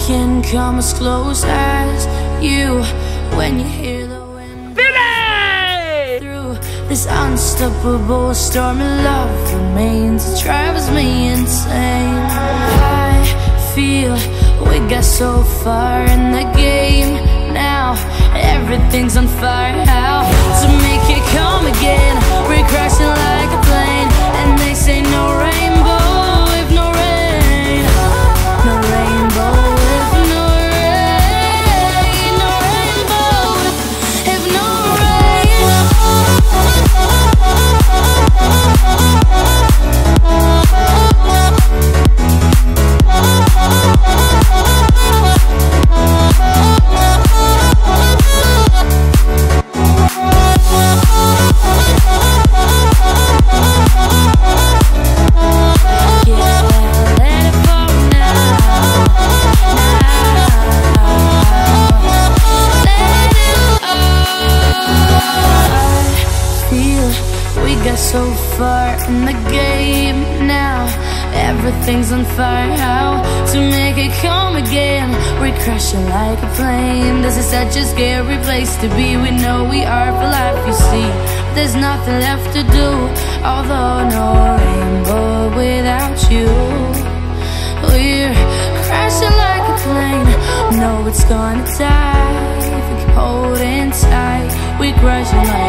can come as close as you when you hear the wind through this unstoppable storm. And love remains, it drives me insane. I feel we got so far in the game, now everything's on fire. How to make it come again? We're crashing like a plane, and they say no rainbow if no rain, no rainbow if no rain, no rainbow if no rain. feel. We got so far in the game now. Everything's on fire, how to make it come again? We're crashing like a plane. This is such a scary place to be. We know we are for life, you see. There's nothing left to do, although no rainbow without you. We're crashing like a plane. No, it's gonna die if we keep holding tight. We're crashing like